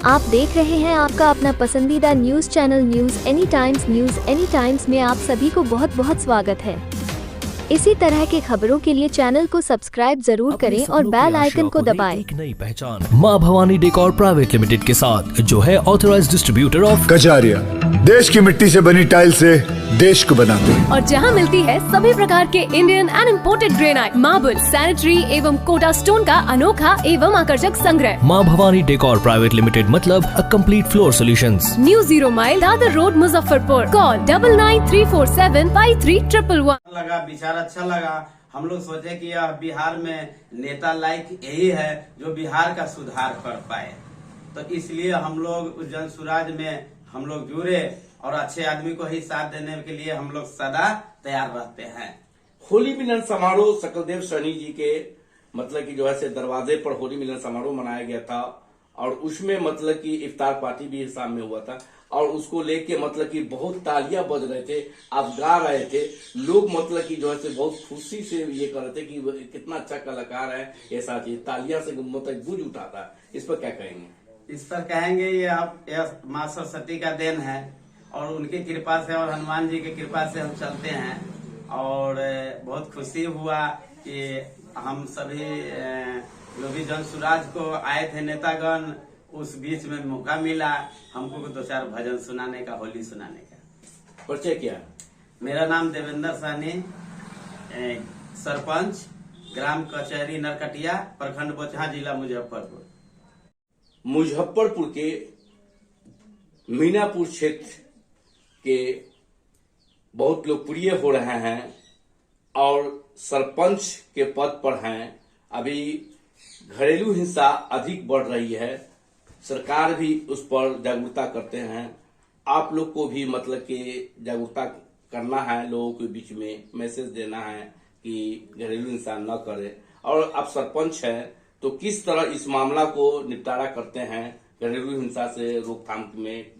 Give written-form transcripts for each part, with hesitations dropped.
आप देख रहे हैं आपका अपना पसंदीदा news channel news any times में आप सभी को बहुत बहुत स्वागत है। इसी तरह के खबरों के लिए चैनल को सब्सक्राइब जरूर करें और बेल आइकन को दबाएं। एक नई पहचान मां भवानी डेकोर प्राइवेट लिमिटेड के साथ, जो है ऑथराइज्ड डिस्ट्रीब्यूटर ऑफ कजारिया। देश की मिट्टी से बनी टाइल से देश को बनाते हैं। और जहां मिलती है सभी प्रकार के Indian and imported granite, marble, sanitary एवं कोटा स्टोन का अनोखा एवं आकर्षक संग्रह। मां भवानी डेकोर प्राइवेट लिमिटेड मतलब a complete floor solutions. New 0 mile Dadar road Muzaffarpur. Call 9934753111। लगा विचार अच्छा लगा। हम लोग सोचे कि यह बिहार में नेता लायक यही है जो बिहार का सुधार कर पाए, तो इसलिए हम लोग जन सुराज में हम लोग जुड़े और अच्छे आदमी को ही साथ देने के लिए हम लोग सदा तैयार रहते हैं। होली मिलन समारोह सकलदेव सैनी जी के मतलब कि जो है से दरवाजे पर होली मिलन समारोह मनाया गया था और उसमें मतलब कि इफ्तार पार्टी भी शाम में हुआ था और उसको लेके मतलब कि बहुत तालियां बज रहे थे, आप गा रहे थे, लोग मतलब कि जो है से बहुत खुशी से ये कर रहे थे कि कितना अच्छा कलाकार है, ऐसा चीज तालियां से मतलब गूंज उठा था। इस पर क्या कहेंगे? इस पर कहेंगे ये माँ सरस्वती का देन है और उनकी कृपा से और हनुमान जी की कृपा से हम चलते हैं और बहुत खुशी हुआ कि हम सभी जो भी जन सुराज को आए थे नेतागण, उस बीच में मौका मिला हमको 2-4 भजन सुनाने का, होली सुनाने का। परिचय क्या? मेरा नाम देवेंद्र साहनी, सरपंच, ग्राम कचहरी नरकटिया, प्रखंड बोचहा, जिला मुजफ्फरपुर। मुजफ्फरपुर के मीनापुर क्षेत्र के बहुत लोकप्रिय हो रहे हैं और सरपंच के पद पर हैं। अभी घरेलू हिंसा अधिक बढ़ रही है, सरकार भी उस पर जागरूकता करते हैं। आप लोग को भी मतलब कि जागरूकता करना है, लोगों के बीच में मैसेज देना है कि घरेलू हिंसा न करे। और आप सरपंच हैं तो किस तरह इस मामला को निपटारा करते हैं, घरेलू हिंसा से रोकथाम में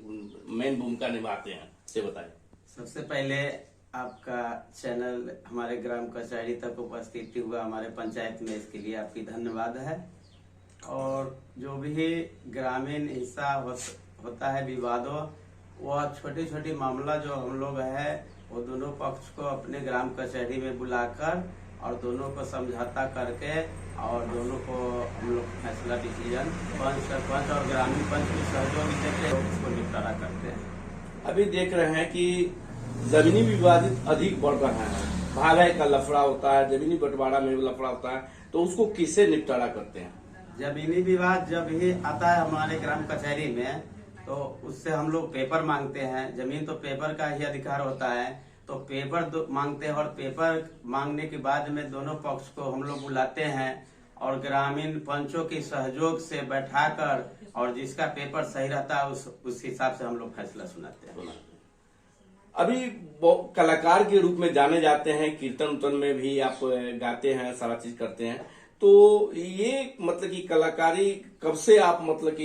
मेन भूमिका निभाते हैं, से बताएं। सबसे पहले आपका चैनल हमारे ग्राम कचहरी तक उपस्थित हुआ हमारे पंचायत में, इसके लिए आपकी धन्यवाद है। और जो भी ग्रामीण हिस्सा होता है विवादों, वह छोटी छोटी मामला जो हम लोग है वो दोनों पक्ष को अपने ग्राम कचहरी में बुलाकर और दोनों को समझौता करके और दोनों को हम लोग फैसला डिसीजन पंच, सरपंच और ग्रामीण पंच की सहयोग देते उसको निपटारा करते हैं। अभी देख रहे हैं कि जमीनी विवादित अधिक बढ़ रहा है, भागा का लफड़ा होता है, जमीनी बंटवारा में लफड़ा होता है, तो उसको किससे निपटारा करते हैं? जमीनी विवाद जब भी आता है हमारे ग्राम कचहरी में तो उससे हम लोग पेपर मांगते हैं। जमीन तो पेपर का ही अधिकार होता है, तो पेपर मांगते हैं और पेपर मांगने के बाद में दोनों पक्ष को हम लोग बुलाते हैं और ग्रामीण पंचों के सहयोग से बैठाकर और जिसका पेपर सही रहता है उस हिसाब से हम लोग फैसला सुनाते हैं। अभी कलाकार के रूप में जाने जाते हैं, कीर्तन उतन में भी आप गाते हैं, सारा चीज करते हैं, तो ये मतलब कि कलाकारी कब से आप मतलब कि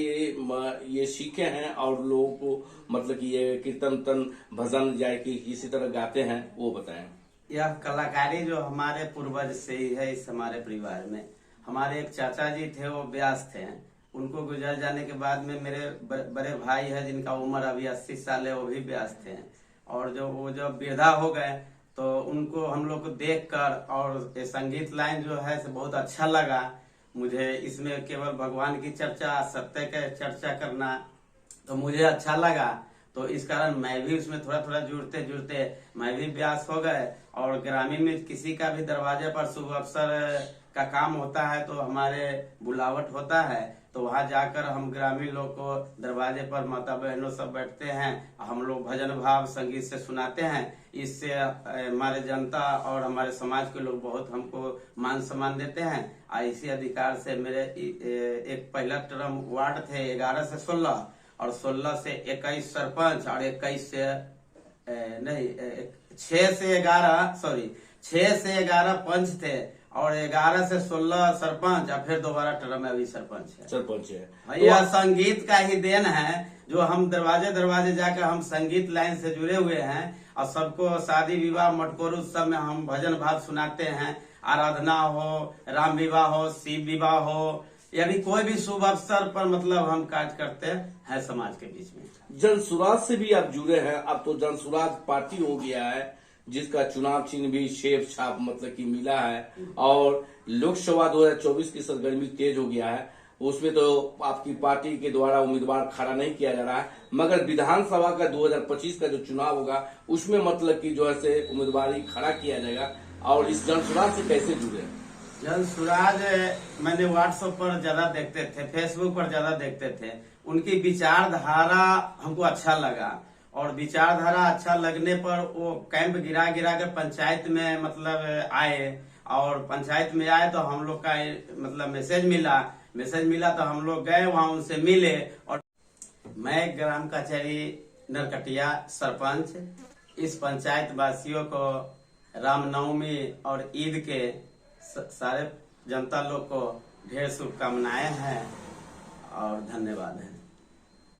ये सीखे हैं और लोगों को मतलब कि ये कीर्तन उतन भजन या कि किसी तरह गाते हैं, वो बताएं। यह कलाकारी जो हमारे पूर्वज से ही है। इस हमारे परिवार में हमारे एक चाचा जी थे, वो व्यास थे, उनको गुजर जाने के बाद में मेरे बड़े भाई है जिनका उम्र अभी 80 साल है, वो भी व्यास थे और वो जब वृद्धा हो गए तो उनको हम लोग को देखकर और ये संगीत लाइन जो है से बहुत अच्छा लगा मुझे। इसमें केवल भगवान की चर्चा, सत्य की चर्चा करना तो मुझे अच्छा लगा, तो इस कारण मैं भी उसमें थोड़ा थोड़ा जुड़ते जुड़ते मैं भी व्यास हो गए। और ग्रामीण में किसी का भी दरवाजे पर शुभ अवसर का काम होता है तो हमारे बुलावट होता है, तो वहां जाकर हम ग्रामीण लोग को दरवाजे पर माता बहनों सब बैठते हैं, हम लोग भजन भाव संगीत से सुनाते हैं। इससे हमारे जनता और हमारे समाज के लोग बहुत हमको मान सम्मान देते हैं। और इसी अधिकार से मेरे एक पहला टर्म वार्ड थे 11 से 16 और 16 से 21 सरपंच और 6 से 11 पंच थे और 11 से 16 सरपंच और फिर दोबारा टर्म में अभी सरपंच है। यह संगीत का ही देन है जो हम दरवाजे दरवाजे जाकर हम संगीत लाइन से जुड़े हुए हैं और सबको शादी विवाह मटकोर उत्सव में हम भजन भाव सुनाते हैं। आराधना हो, राम विवाह हो, शिव विवाह हो, यानी कोई भी शुभ अवसर पर मतलब हम कार्य करते हैं समाज के बीच में। जनसुराज से भी आप जुड़े हैं, अब तो जनसुराज पार्टी हो गया है जिसका चुनाव चिन्ह भी शेप छाप मतलब की मिला है, और लोकसभा 2024 की सरगर्मी तेज हो गया है। उसमें तो आपकी पार्टी के द्वारा उम्मीदवार खड़ा नहीं किया जा रहा है, मगर विधानसभा का 2025 का जो चुनाव होगा उसमें मतलब की जो है से उम्मीदवारी खड़ा किया जाएगा। और इस जनसुराज से कैसे जुड़े? जनसुराज मैंने व्हाट्सएप पर ज्यादा देखते थे, फेसबुक पर ज्यादा देखते थे, उनकी विचारधारा हमको अच्छा लगा, और विचारधारा अच्छा लगने पर वो कैंप गिरा कर पंचायत में मतलब आए, और पंचायत में आए तो हम लोग का मतलब मैसेज मिला तो हम लोग गए वहां, उनसे मिले। और मैं ग्राम कचहरी नरकटिया सरपंच, इस पंचायत वासियों को रामनवमी और ईद के सारे जनता लोग को ढेर शुभकामनाएं हैं और धन्यवाद है।